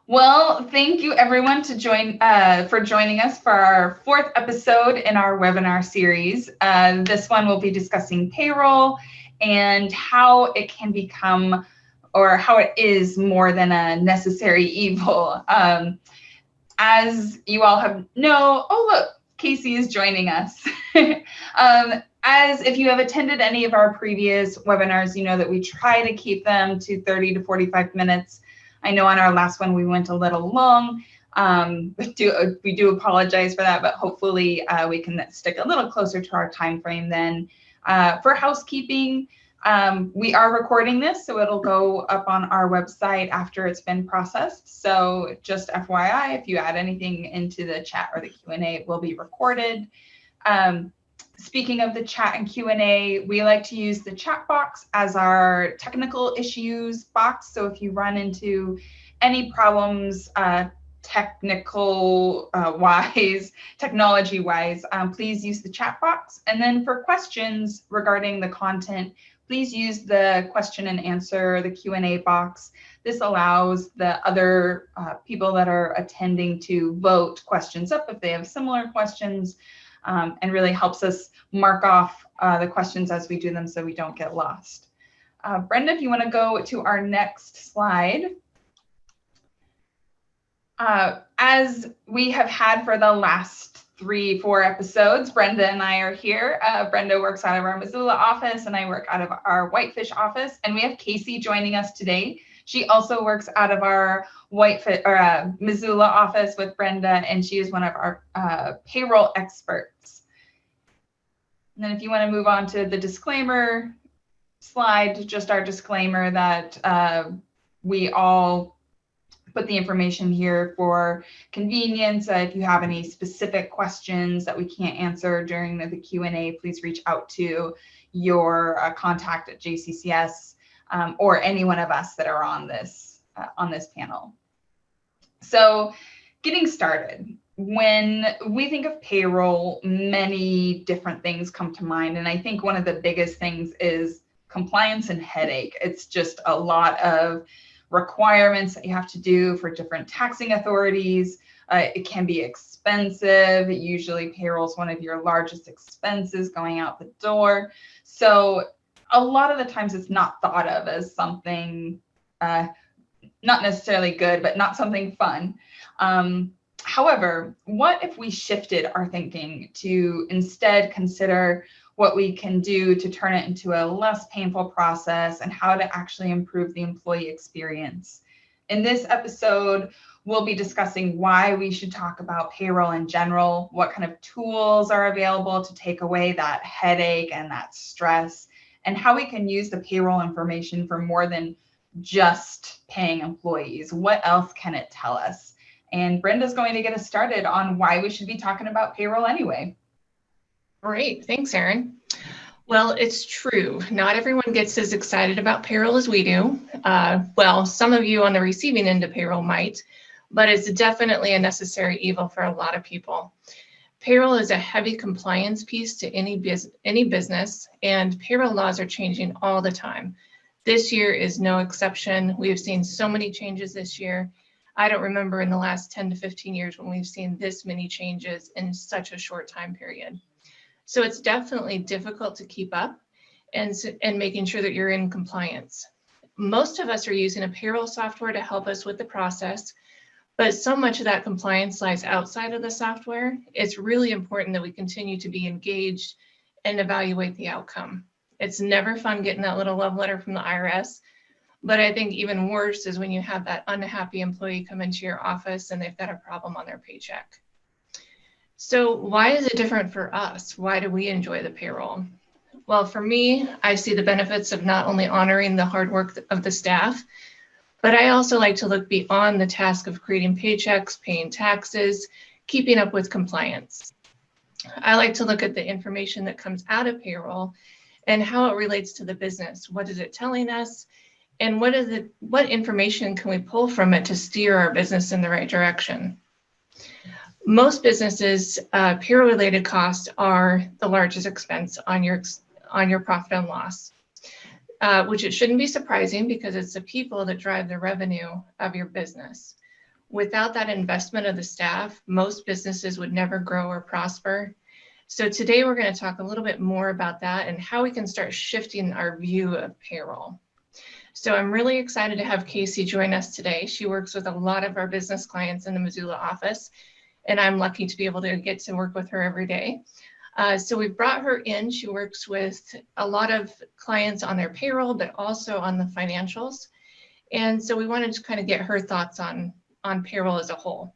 Well, thank you everyone for joining us for our fourth episode in our webinar series. This one will be discussing payroll and how it can become, or how it is more than a necessary evil. As you all oh look, Casey is joining us. As if you have attended any of our previous webinars, you know that we try to keep them to 30 to 45 minutes. I know on our last one we went a little long. We do apologize for that, but hopefully we can stick a little closer to our time frame then. For housekeeping, we are recording this, so it'll go up on our website after it's been processed. So just FYI, if you add anything into the chat or the Q&A, it will be recorded. Speaking of the chat and Q&A, we like to use the chat box as our technical issues box. So if you run into any problems, technology-wise, please use the chat box. And then for questions regarding the content, please use the question and answer, the Q&A box. This allows the other people that are attending to vote questions up if they have similar questions, and really helps us mark off the questions as we do them so we don't get lost. Brenda, if you want to go to our next slide. As we have had for the last 3-4 episodes, Brenda and I are here. Brenda works out of our Missoula office and I work out of our Whitefish office. And we have Casey joining us today. She also works out of our Missoula office with Brenda, and she is one of our payroll experts. And then if you want to move on to the disclaimer slide, just our disclaimer that we all put the information here for convenience. If you have any specific questions that we can't answer during the Q&A, please reach out to your contact at JCCS or any one of us that are on this panel. So getting started, when we think of payroll, many different things come to mind. And I think one of the biggest things is compliance and headache. It's just a lot of requirements that you have to do for different taxing authorities. It can be expensive. Usually payroll is one of your largest expenses going out the door. So a lot of the times it's not thought of as something not necessarily good, but not something fun. However, what if we shifted our thinking to instead consider what we can do to turn it into a less painful process and how to actually improve the employee experience? In this episode, we'll be discussing why we should talk about payroll in general, what kind of tools are available to take away that headache and that stress, and how we can use the payroll information for more than just paying employees. What else can it tell us? And Brenda's going to get us started on why we should be talking about payroll anyway. Great, thanks, Erin. Well, it's true. Not everyone gets as excited about payroll as we do. Well, some of you on the receiving end of payroll might, but it's definitely a necessary evil for a lot of people. Payroll is a heavy compliance piece to any business, and payroll laws are changing all the time. This year is no exception. We have seen so many changes this year. I don't remember in the last 10 to 15 years when we've seen this many changes in such a short time period. So it's definitely difficult to keep up and making sure that you're in compliance. Most of us are using a payroll software to help us with the process, but so much of that compliance lies outside of the software. It's really important that we continue to be engaged and evaluate the outcome. It's never fun getting that little love letter from the IRS, but I think even worse is when you have that unhappy employee come into your office and they've got a problem on their paycheck. So why is it different for us? Why do we enjoy the payroll? Well, for me, I see the benefits of not only honoring the hard work of the staff, but I also like to look beyond the task of creating paychecks, paying taxes, keeping up with compliance. I like to look at the information that comes out of payroll and how it relates to the business. What is it telling us? And what information can we pull from it to steer our business in the right direction? Most businesses, payroll-related costs are the largest expense on your profit and loss, which it shouldn't be surprising because it's the people that drive the revenue of your business. Without that investment of the staff, most businesses would never grow or prosper. So today we're going to talk a little bit more about that and how we can start shifting our view of payroll. So I'm really excited to have Casey join us today. She works with a lot of our business clients in the Missoula office, and I'm lucky to be able to get to work with her every day. So we brought her in. She works with a lot of clients on their payroll, but also on the financials. And so we wanted to kind of get her thoughts on payroll as a whole.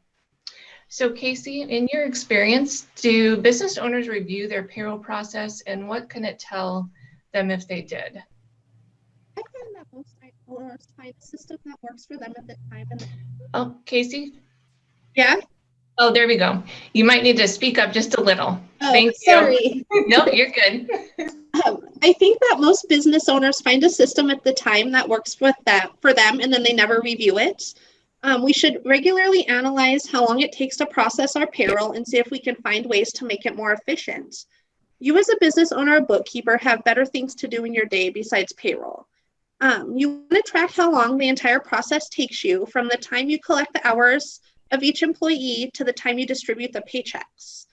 So Casey, in your experience, do business owners review their payroll process, and what can it tell them if they did? I find that most owners find a system that works for them at the time. Oh, Casey? Yeah. Oh, there we go. You might need to speak up just a little. Oh, Thank sorry. you. No, you're good. I think that most business owners find a system at the time that works with that for them, and then they never review it. We should regularly analyze how long it takes to process our payroll and see if we can find ways to make it more efficient. You as a business owner or bookkeeper have better things to do in your day besides payroll. You want to track how long the entire process takes you from the time you collect the hours of each employee to the time you distribute the paychecks.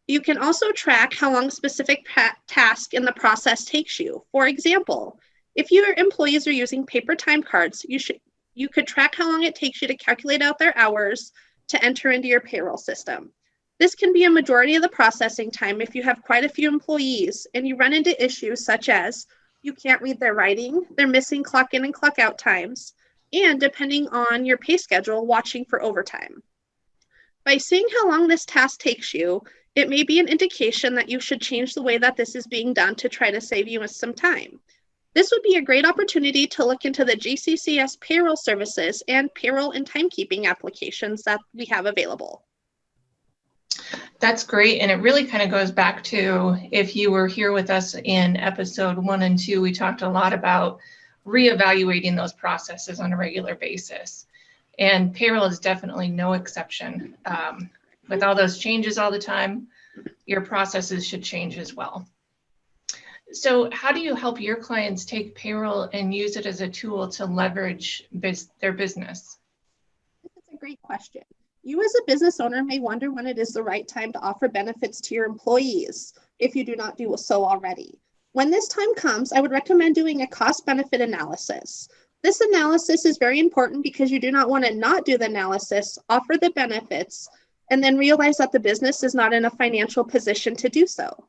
You can also track how long a specific task in the process takes you. For example, if your employees are using paper time cards, you could track how long it takes you to calculate out their hours to enter into your payroll system. This can be a majority of the processing time if you have quite a few employees and you run into issues such as you can't read their writing, they're missing clock in and clock out times, and depending on your pay schedule, watching for overtime. By seeing how long this task takes you, it may be an indication that you should change the way that this is being done to try to save you some time. This would be a great opportunity to look into the GCCS payroll services and payroll and timekeeping applications that we have available. That's great. And it really kind of goes back to, if you were here with us in episode 1 and 2, we talked a lot about reevaluating those processes on a regular basis. And payroll is definitely no exception. With all those changes all the time, your processes should change as well. So how do you help your clients take payroll and use it as a tool to leverage their business? That's a great question. You as a business owner may wonder when it is the right time to offer benefits to your employees if you do not do so already. When this time comes, I would recommend doing a cost-benefit analysis. This analysis is very important because you do not want to not do the analysis, offer the benefits, and then realize that the business is not in a financial position to do so.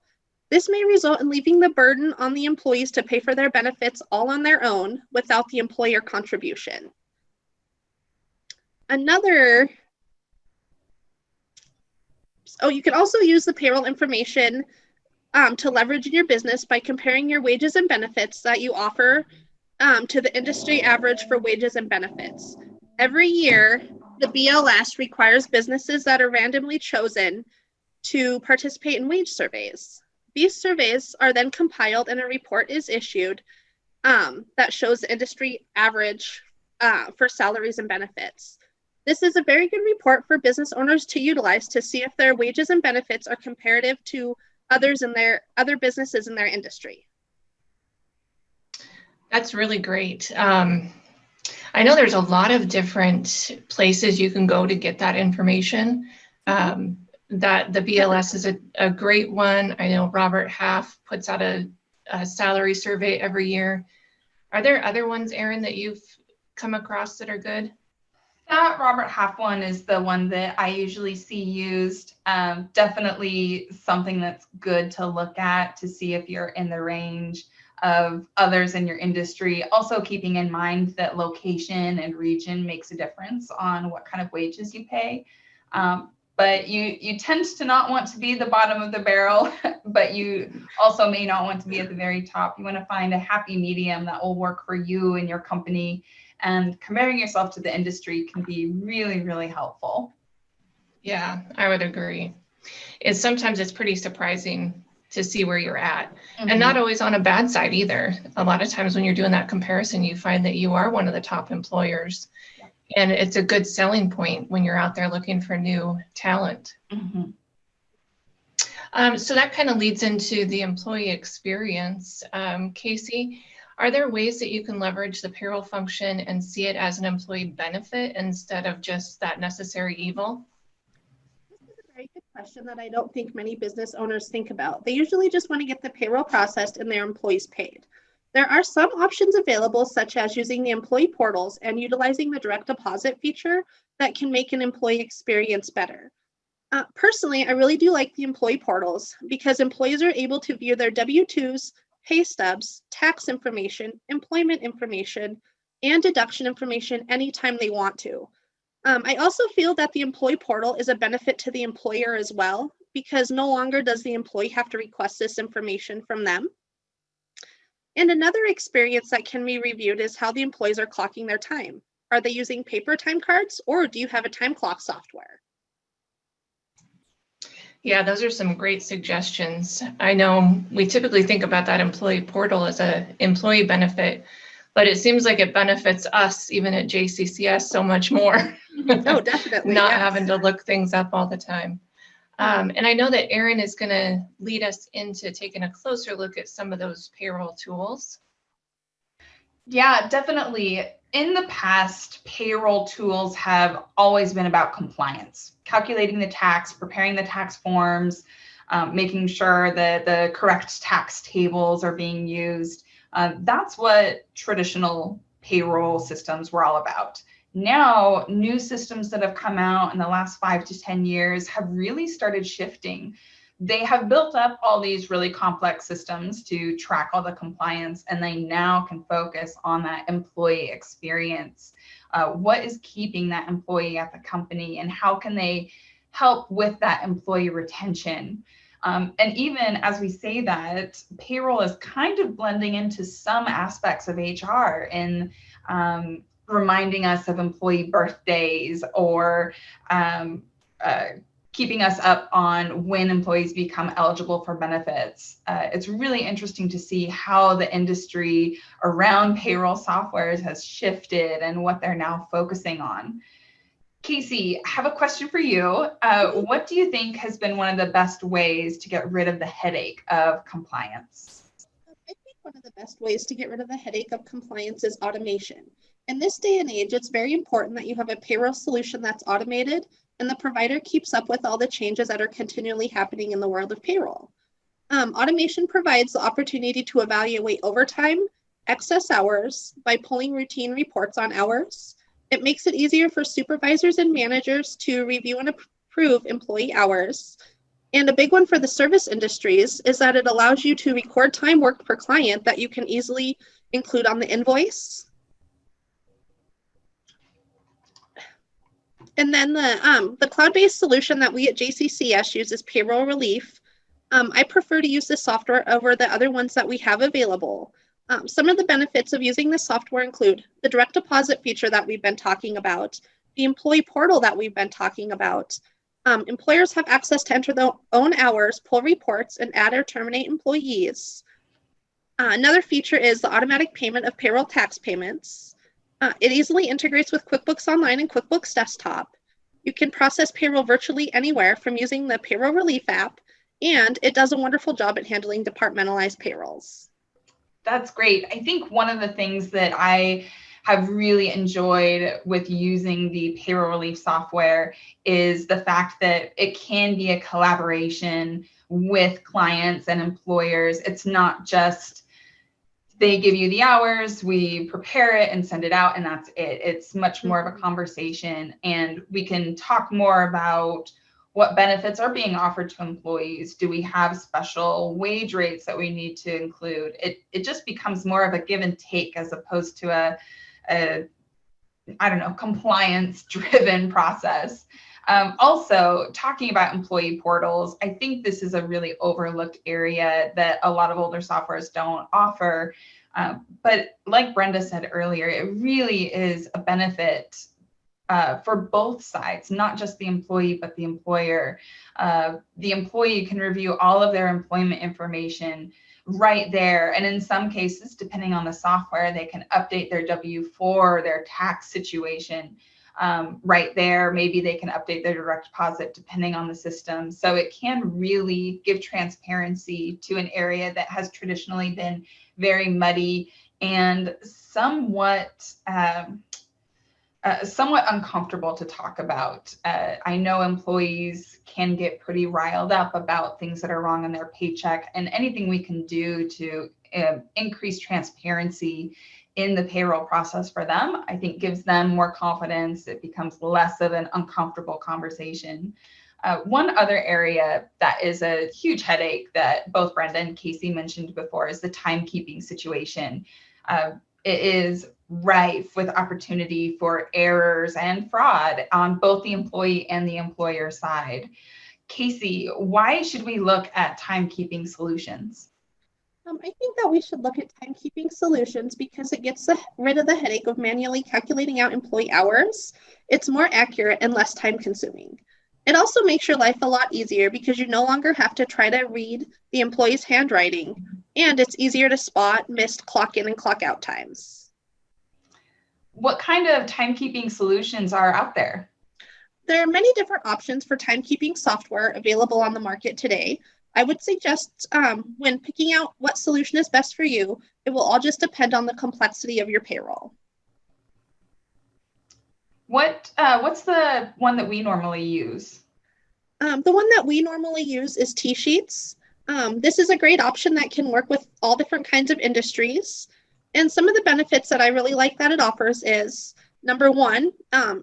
This may result in leaving the burden on the employees to pay for their benefits all on their own without the employer contribution. You can also use the payroll information to leverage in your business by comparing your wages and benefits that you offer to the industry average for wages and benefits. Every year, the BLS requires businesses that are randomly chosen to participate in wage surveys. These surveys are then compiled and a report is issued that shows the industry average for salaries and benefits. This is a very good report for business owners to utilize to see if their wages and benefits are comparative to other businesses in their industry. That's really great. I know there's a lot of different places you can go to get that information. That the BLS is a great one. I know Robert Half puts out a salary survey every year. Are there other ones, Erin, that you've come across that are good? That Robert Half one is the one that I usually see used. Definitely something that's good to look at to see if you're in the range of others in your industry. Also keeping in mind that location and region makes a difference on what kind of wages you pay. But you tend to not want to be the bottom of the barrel, but you also may not want to be at the very top. You want to find a happy medium that will work for you and your company. And comparing yourself to the industry can be really, really helpful. Yeah, I would agree. Sometimes it's pretty surprising to see where you're at, and not always on a bad side either. A lot of times when you're doing that comparison, you find that you are one of the top employers. Yeah. And it's a good selling point when you're out there looking for new talent. So that kind of leads into the employee experience. Casey, Are there ways that you can leverage the payroll function and see it as an employee benefit instead of just that necessary evil? This is a very good question that I don't think many business owners think about. They usually just want to get the payroll processed and their employees paid. There are some options available, such as using the employee portals and utilizing the direct deposit feature that can make an employee experience better. Personally, I really do like the employee portals because employees are able to view their W-2s, pay stubs, tax information, employment information, and deduction information anytime they want to. I also feel that the employee portal is a benefit to the employer as well, because no longer does the employee have to request this information from them. And another experience that can be reviewed is how the employees are clocking their time. Are they using paper time cards, or do you have a time clock software? Yeah, those are some great suggestions. I know we typically think about that employee portal as an employee benefit, but it seems like it benefits us even at JCCS so much more. Oh, definitely. Not yes. having to look things up all the time. And I know that Erin is going to lead us into taking a closer look at some of those payroll tools. Yeah, definitely. In the past, payroll tools have always been about compliance, calculating the tax, preparing the tax forms, making sure that the correct tax tables are being used. That's what traditional payroll systems were all about. Now, new systems that have come out in the last 5 to 10 years have really started shifting. They have built up all these really complex systems to track all the compliance, and they now can focus on that employee experience. What is keeping that employee at the company, and how can they help with that employee retention? And even as we say that, payroll is kind of blending into some aspects of HR in reminding us of employee birthdays, or keeping us up on when employees become eligible for benefits. It's really interesting to see how the industry around payroll softwares has shifted and what they're now focusing on. Casey, I have a question for you. What do you think has been one of the best ways to get rid of the headache of compliance? I think one of the best ways to get rid of the headache of compliance is automation. In this day and age, it's very important that you have a payroll solution that's automated and the provider keeps up with all the changes that are continually happening in the world of payroll. Automation provides the opportunity to evaluate overtime, excess hours by pulling routine reports on hours. It makes it easier for supervisors and managers to review and approve employee hours. And a big one for the service industries is that it allows you to record time worked per client that you can easily include on the invoice. And then the cloud-based solution that we at JCCS use is Payroll Relief. I prefer to use this software over the other ones that we have available. Some of the benefits of using this software include the direct deposit feature that we've been talking about, the employee portal that we've been talking about. Employers have access to enter their own hours, pull reports, and add or terminate employees. Another feature is the automatic payment of payroll tax payments. It easily integrates with QuickBooks Online and QuickBooks Desktop. You can process payroll virtually anywhere from using the Payroll Relief app, and it does a wonderful job at handling departmentalized payrolls. That's great. I think one of the things that I have really enjoyed with using the Payroll Relief software is the fact that it can be a collaboration with clients and employers. It's not just they give you the hours, we prepare it and send it out, and that's it. It's much more of a conversation, and we can talk more about what benefits are being offered to employees. Do we have special wage rates that we need to include? It just becomes more of a give and take as opposed to a I don't know, compliance-driven process. Also, talking about employee portals, I think this is a really overlooked area that a lot of older softwares don't offer. But like Brenda said earlier, it really is a benefit for both sides, not just the employee, but the employer. The employee can review all of their employment information right there. And in some cases, depending on the software, they can update their W-4, their tax situation right there. Maybe they can update their direct deposit depending on the system. So it can really give transparency to an area that has traditionally been very muddy and somewhat uncomfortable to talk about. I know employees can get pretty riled up about things that are wrong in their paycheck, and anything we can do to increase transparency in the payroll process for them, I think gives them more confidence. It becomes less of an uncomfortable conversation. One other area that is a huge headache that both Brenda and Casey mentioned before is the timekeeping situation. It is rife with opportunity for errors and fraud on both the employee and the employer side. Casey, why should we look at timekeeping solutions? I think that we should look at timekeeping solutions because it gets rid of the headache of manually calculating out employee hours. It's more accurate and less time consuming. It also makes your life a lot easier because you no longer have to try to read the employee's handwriting, and it's easier to spot missed clock in and clock out times. What kind of timekeeping solutions are out there? There are many different options for timekeeping software available on the market today. I would suggest when picking out what solution is best for you, it will all just depend on the complexity of your payroll. What's the one that we normally use? The one that we normally use is T-Sheets. This is a great option that can work with all different kinds of industries. And some of the benefits that I really like that it offers is, number one,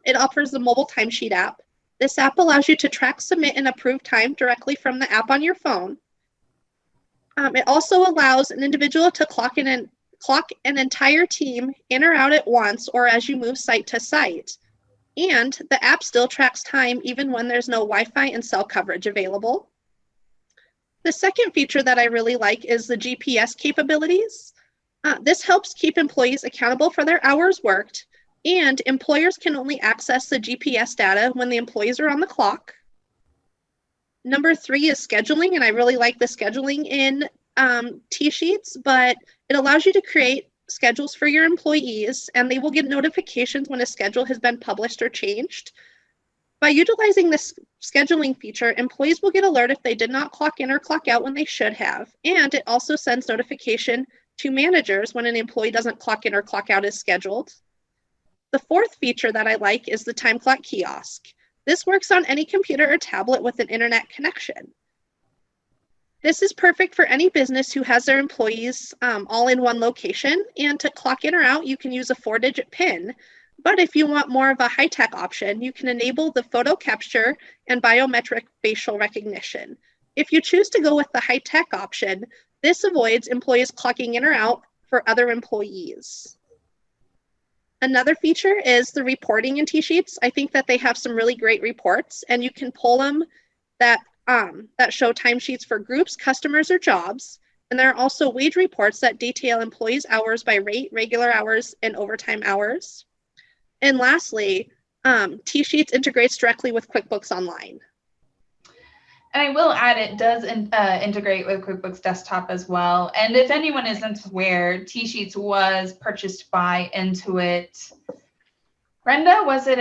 it offers the mobile timesheet app. This app allows you to track, submit, and approve time directly from the app on your phone. It also allows an individual to clock an entire team in or out at once or as you move site to site. And the app still tracks time even when there's no Wi-Fi and cell coverage available. The second feature that I really like is the GPS capabilities. This helps keep employees accountable for their hours worked, and employers can only access the GPS data when the employees are on the clock. Number 3 is scheduling, and I really like the scheduling in T-Sheets, but it allows you to create schedules for your employees, and they will get notifications when a schedule has been published or changed. By utilizing this scheduling feature, employees will get alert if they did not clock in or clock out when they should have, and it also sends notification to managers when an employee doesn't clock in or clock out as scheduled. The fourth feature that I like is the time clock kiosk. This works on any computer or tablet with an internet connection. This is perfect for any business who has their employees all in one location, and to clock in or out, you can use a 4-digit PIN. But if you want more of a high-tech option, you can enable the photo capture and biometric facial recognition. If you choose to go with the high-tech option, this avoids employees clocking in or out for other employees. Another feature is the reporting in T-Sheets. I think that they have some really great reports, and you can pull them that show timesheets for groups, customers, or jobs. And there are also wage reports that detail employees' hours by rate, regular hours, and overtime hours. And lastly, T-Sheets integrates directly with QuickBooks Online. And I will add, it does integrate with QuickBooks Desktop as well. And if anyone isn't aware, T-Sheets was purchased by Intuit. Brenda, was it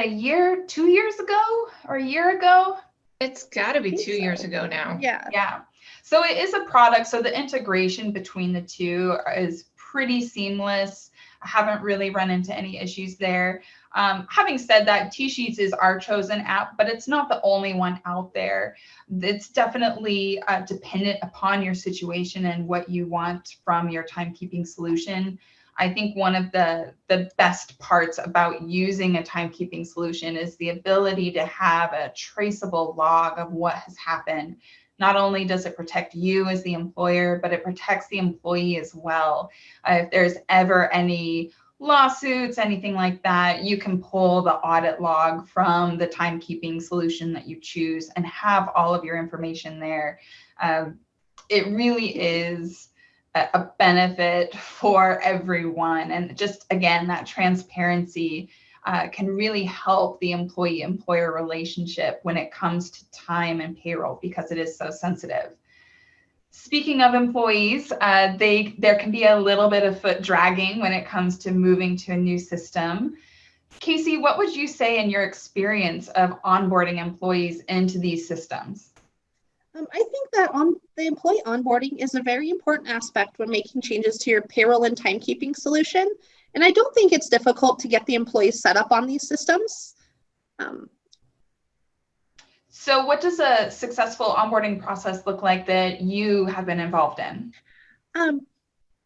2 years ago or a year ago? It's got to be 2 years ago now. Yeah. So it is a product. So the integration between the two is pretty seamless. I haven't really run into any issues there. Having said that, T-Sheets is our chosen app, but it's not the only one out there. It's definitely dependent upon your situation and what you want from your timekeeping solution. I think one of the best parts about using a timekeeping solution is the ability to have a traceable log of what has happened. Not only does it protect you as the employer, but it protects the employee as well. If there's ever any lawsuits, anything like that, you can pull the audit log from the timekeeping solution that you choose and have all of your information there. It really is a benefit for everyone. And just, again, that transparency can really help the employee-employer relationship when it comes to time and payroll, because it is so sensitive. Speaking of employees, there can be a little bit of foot dragging when it comes to moving to a new system. Casey, what would you say in your experience of onboarding employees into these systems? I think that on the employee onboarding is a very important aspect when making changes to your payroll and timekeeping solution. And I don't think it's difficult to get the employees set up on these systems. Um, So what does a successful onboarding process look like that you have been involved in? um,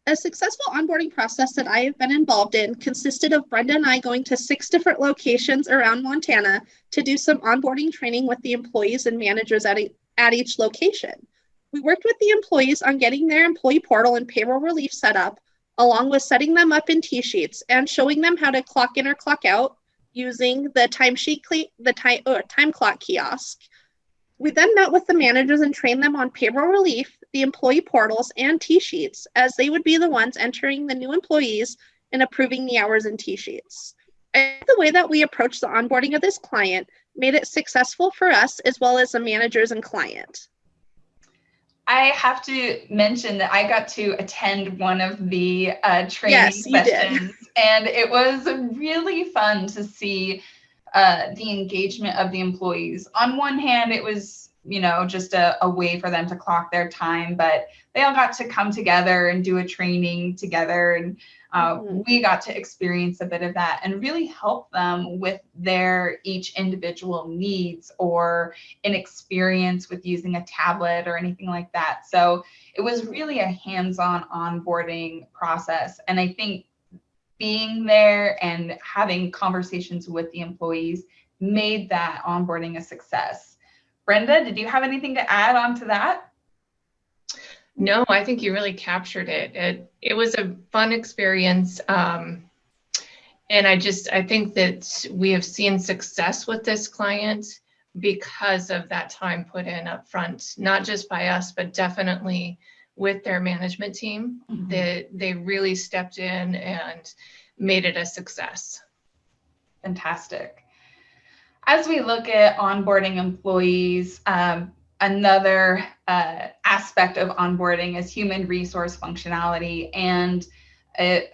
a successful onboarding process that I have been involved in consisted of Brenda and I going to 6 different locations around Montana to do some onboarding training with the employees and managers at each location. We worked with the employees on getting their employee portal and payroll relief set up, along with setting them up in T-sheets and showing them how to clock in or clock out using the time clock kiosk. We then met with the managers and trained them on payroll relief, the employee portals, and T-sheets, as they would be the ones entering the new employees and approving the hours in T-sheets. The way that we approached the onboarding of this client made it successful for us as well as the managers and client. I have to mention that I got to attend one of the training Yes, sessions, and it was really fun to see the engagement of the employees. On one hand, it was, just a way for them to clock their time, but they all got to come together and do a training together. And we got to experience a bit of that and really help them with their each individual needs or inexperience with using a tablet or anything like that. So it was really a hands-on onboarding process. And I think being there and having conversations with the employees made that onboarding a success. Brenda, did you have anything to add on to that? No, I think you really captured it. It was a fun experience. And I think that we have seen success with this client because of that time put in up front, not just by us, but definitely with their management team. Mhm. That they really stepped in and made it a success. Fantastic. As we look at onboarding employees, another aspect of onboarding is human resource functionality, and I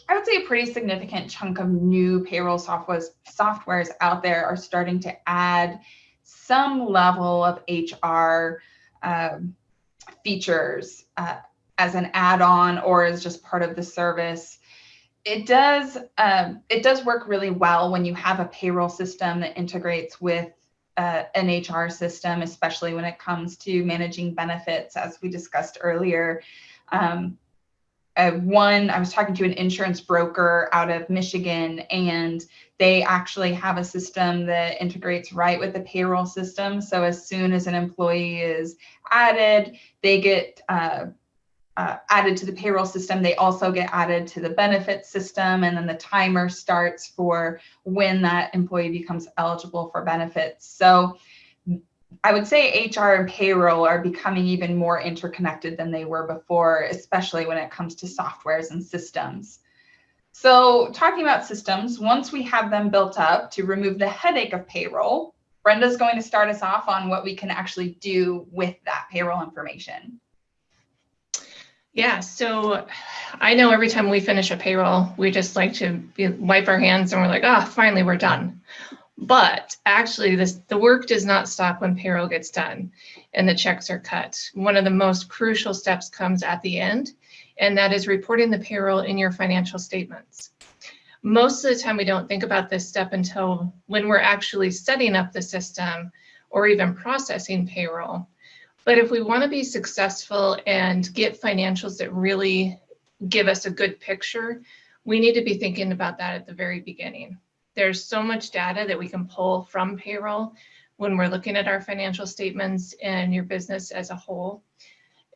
would say a pretty significant chunk of new payroll softwares out there are starting to add some level of HR features as an add-on or as just part of the service. It does work really well when you have a payroll system that integrates with an HR system, especially when it comes to managing benefits, as we discussed earlier. I was talking to an insurance broker out of Michigan, and they actually have a system that integrates right with the payroll system. So as soon as an employee is added, they get added to the payroll system. They also get added to the benefits system, and then the timer starts for when that employee becomes eligible for benefits. So I would say HR and payroll are becoming even more interconnected than they were before, especially when it comes to softwares and systems. So talking about systems, once we have them built up to remove the headache of payroll, Brenda's going to start us off on what we can actually do with that payroll information. Yeah, so I know every time we finish a payroll, we just like to wipe our hands and we're like, finally, we're done. But actually, the work does not stop when payroll gets done and the checks are cut. One of the most crucial steps comes at the end, and that is reporting the payroll in your financial statements. Most of the time, we don't think about this step until when we're actually setting up the system or even processing payroll. But if we want to be successful and get financials that really give us a good picture, we need to be thinking about that at the very beginning. There's so much data that we can pull from payroll when we're looking at our financial statements and your business as a whole.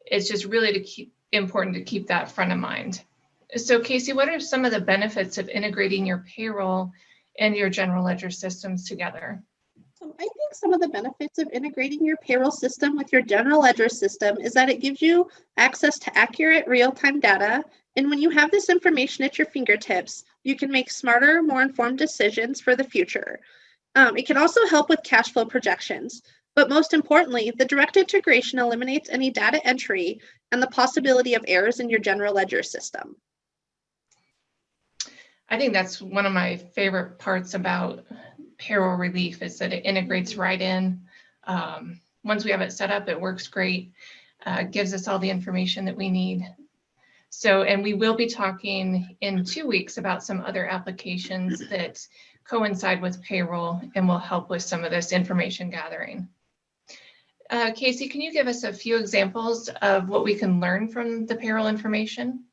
It's just really important to keep that front of mind. So Casey, what are some of the benefits of integrating your payroll and your general ledger systems together? I think some of the benefits of integrating your payroll system with your general ledger system is that it gives you access to accurate real-time data. And when you have this information at your fingertips, you can make smarter, more informed decisions for the future. It can also help with cash flow projections. But most importantly, the direct integration eliminates any data entry and the possibility of errors in your general ledger system. I think that's one of my favorite parts about payroll relief is that it integrates right in. once we have it set up, it works great. Gives us all the information that we need. So, and we will be talking in 2 weeks about some other applications that coincide with payroll and will help with some of this information gathering. Casey, can you give us a few examples of what we can learn from the payroll information?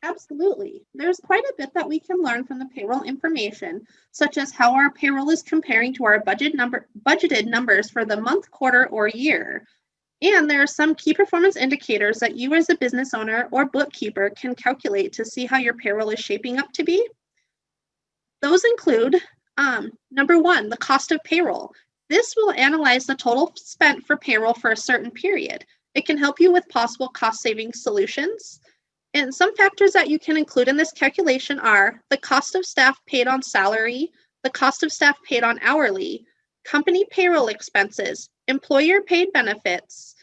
Absolutely. There's quite a bit that we can learn from the payroll information, such as how our payroll is comparing to our budgeted numbers for the month, quarter, or year. And there are some key performance indicators that you as a business owner or bookkeeper can calculate to see how your payroll is shaping up to be. Those include, number one, the cost of payroll. This will analyze the total spent for payroll for a certain period. It can help you with possible cost-saving solutions. And some factors that you can include in this calculation are the cost of staff paid on salary, the cost of staff paid on hourly, company payroll expenses, employer paid benefits,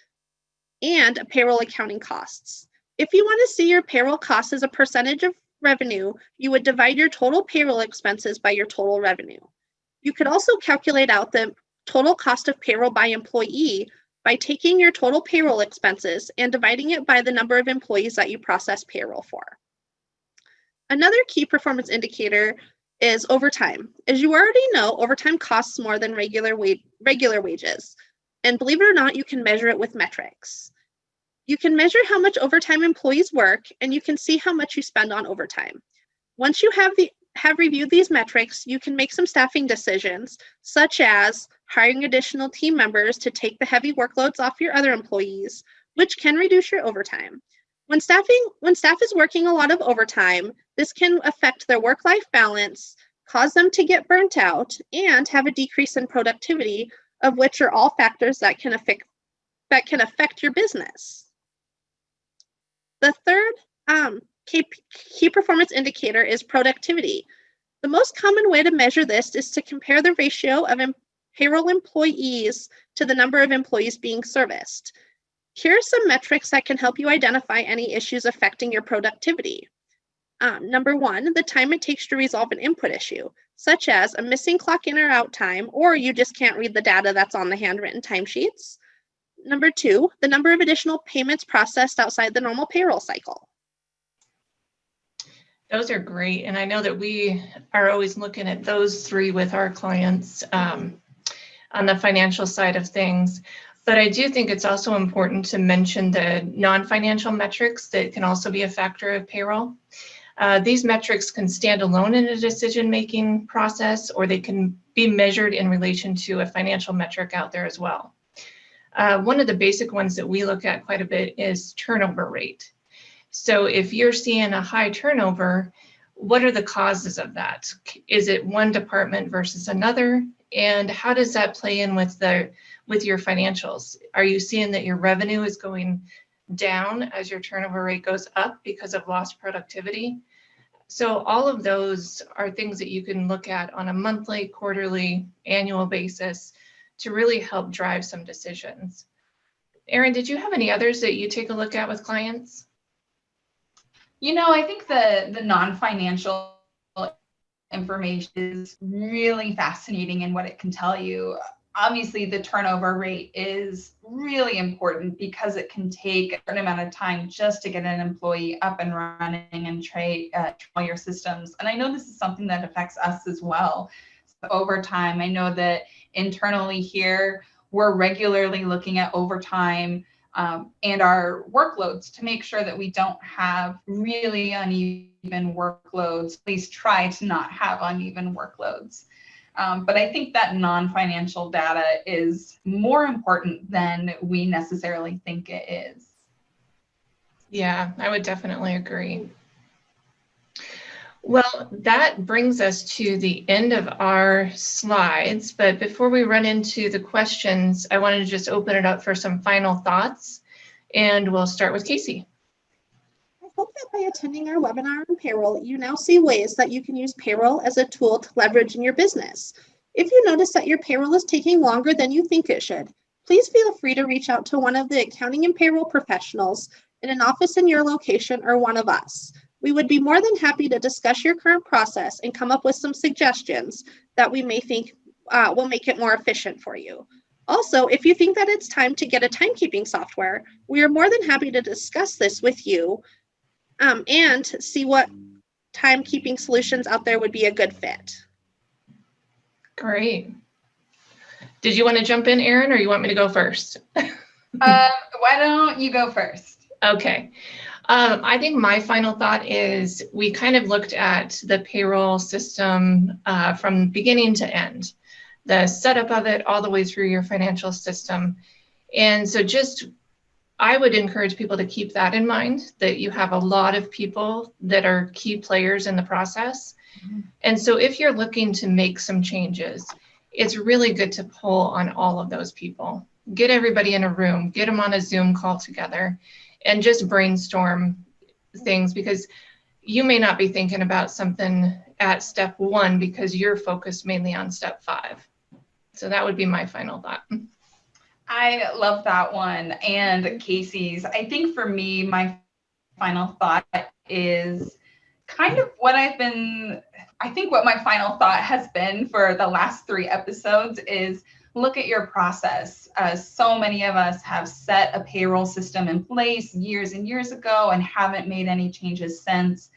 and payroll accounting costs. If you want to see your payroll costs as a percentage of revenue, you would divide your total payroll expenses by your total revenue. You could also calculate out the total cost of payroll by employee by taking your total payroll expenses and dividing it by the number of employees that you process payroll for. Another key performance indicator is overtime. As you already know, overtime costs more than regular wages. And believe it or not, you can measure it with metrics. You can measure how much overtime employees work, and you can see how much you spend on overtime. Once you have reviewed these metrics, you can make some staffing decisions, such as hiring additional team members to take the heavy workloads off your other employees, which can reduce your overtime. When staff is working a lot of overtime, this can affect their work-life balance, cause them to get burnt out, and have a decrease in productivity, of which are all factors that can affect your business. The third key performance indicator is productivity. The most common way to measure this is to compare the ratio of payroll employees to the number of employees being serviced. Here are some metrics that can help you identify any issues affecting your productivity. Number one, the time it takes to resolve an input issue, such as a missing clock in or out time, or you just can't read the data that's on the handwritten timesheets. Number two, the number of additional payments processed outside the normal payroll cycle. Those are great. And I know that we are always looking at those three with our clients on the financial side of things. But I do think it's also important to mention the non-financial metrics that can also be a factor of payroll. These metrics can stand alone in a decision-making process, or they can be measured in relation to a financial metric out there as well. One of the basic ones that we look at quite a bit is turnover rate. So if you're seeing a high turnover, what are the causes of that? Is it one department versus another? And how does that play in with your financials? Are you seeing that your revenue is going down as your turnover rate goes up because of lost productivity? So all of those are things that you can look at on a monthly, quarterly, annual basis to really help drive some decisions. Erin, did you have any others that you take a look at with clients? I think the non-financial information is really fascinating in what it can tell you. Obviously, the turnover rate is really important because it can take a certain amount of time just to get an employee up and running and train all your systems. And I know this is something that affects us as well. So over time, I know that internally here, we're regularly looking at overtime and our workloads to make sure that we don't have really uneven workloads, at least try to not have uneven workloads. But I think that non-financial data is more important than we necessarily think it is. Yeah, I would definitely agree. Well, that brings us to the end of our slides. But before we run into the questions, I wanted to just open it up for some final thoughts. And we'll start with Casey. I hope that by attending our webinar on payroll, you now see ways that you can use payroll as a tool to leverage in your business. If you notice that your payroll is taking longer than you think it should, please feel free to reach out to one of the accounting and payroll professionals in an office in your location or one of us. We would be more than happy to discuss your current process and come up with some suggestions that we may think will make it more efficient for you. Also, if you think that it's time to get a timekeeping software, we are more than happy to discuss this with you and see what timekeeping solutions out there would be a good fit. Great. Did you want to jump in, Erin, or you want me to go first? Why don't you go first? Okay. I think my final thought is we kind of looked at the payroll system from beginning to end, the setup of it all the way through your financial system. And so I would encourage people to keep that in mind, that you have a lot of people that are key players in the process. Mm-hmm. And so if you're looking to make some changes, it's really good to pull on all of those people. Get everybody in a room, get them on a Zoom call together, and just brainstorm things, because you may not be thinking about something at step 1 because you're focused mainly on step 5. So that would be my final thought. I love that one. And Casey's, I think for me, my final thought is kind of what what my final thought has been for the last 3 episodes is look at your process. So many of us have set a payroll system in place years and years ago and haven't made any changes since.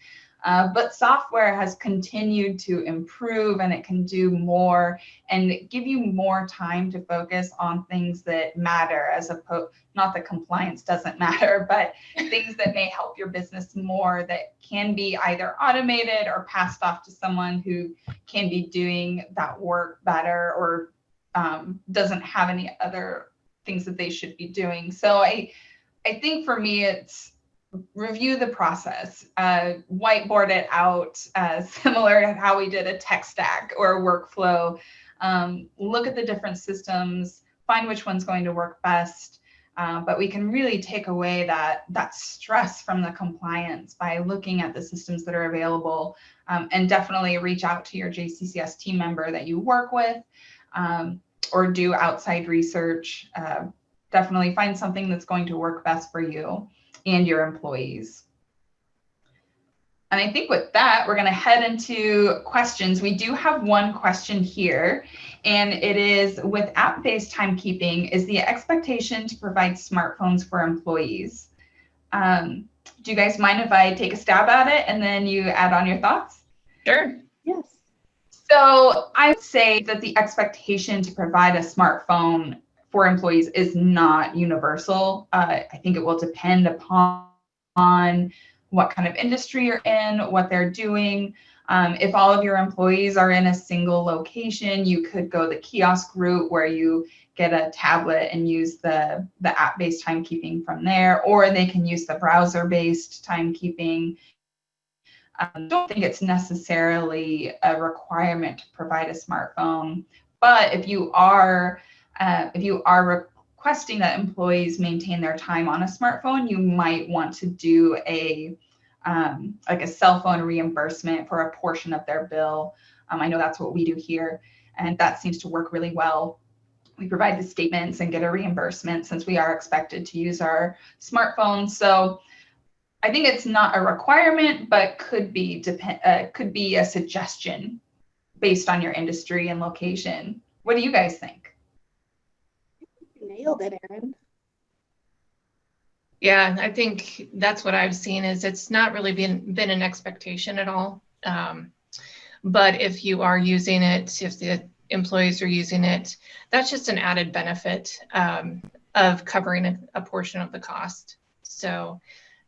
But software has continued to improve, and it can do more and give you more time to focus on things that matter, as opposed, not that compliance doesn't matter, but things that may help your business more, that can be either automated or passed off to someone who can be doing that work better, or doesn't have any other things that they should be doing. So I think for me, it's review the process, whiteboard it out, similar to how we did a tech stack or a workflow. Look at the different systems, find which one's going to work best. But we can really take away that stress from the compliance by looking at the systems that are available, and definitely reach out to your JCCS team member that you work with, or do outside research. Definitely find something that's going to work best for you and your employees. And I think with that, we're going to head into questions. We do have one question here, and it is, with app-based timekeeping, is the expectation to provide smartphones for employees? Do you guys mind if I take a stab at it and then you add on your thoughts? Sure. Yes. So I would say that the expectation to provide a smartphone for employees is not universal. I think it will depend upon what kind of industry you're in, what they're doing. If all of your employees are in a single location, you could go the kiosk route where you get a tablet and use the app-based timekeeping from there, or they can use the browser-based timekeeping. I don't think it's necessarily a requirement to provide a smartphone, but if you are requesting that employees maintain their time on a smartphone, you might want to do like a cell phone reimbursement for a portion of their bill. I know that's what we do here, and that seems to work really well. We provide the statements and get a reimbursement since we are expected to use our smartphones. So I think it's not a requirement, but could be a suggestion based on your industry and location. What do you guys think? You nailed it, Erin. Yeah, I think that's what I've seen, is it's not really been an expectation at all. But if you are using it, if the employees are using it, that's just an added benefit of covering a portion of the cost. So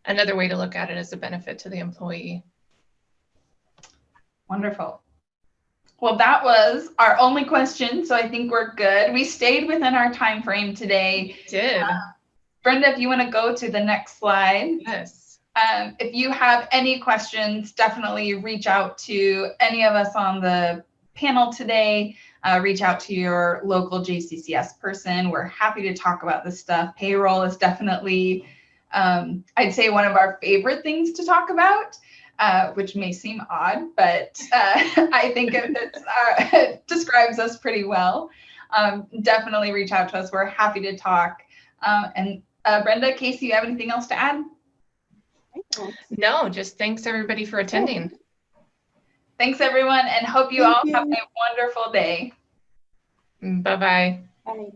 another way to look at it is a benefit to the employee. Wonderful. Well, that was our only question, so I think we're good. We stayed within our time frame today. We did. Brenda, if you want to go to the next slide. Yes. If you have any questions, definitely reach out to any of us on the panel today. Reach out to your local JCCS person. We're happy to talk about this stuff. Payroll is definitely, I'd say, one of our favorite things to talk about. Which may seem odd, but I think it describes us pretty well. Definitely reach out to us. We're happy to talk. And Brenda, Casey, you have anything else to add? No, just thanks everybody for attending. Thanks everyone, and hope you all have a wonderful day. Bye-bye. Bye.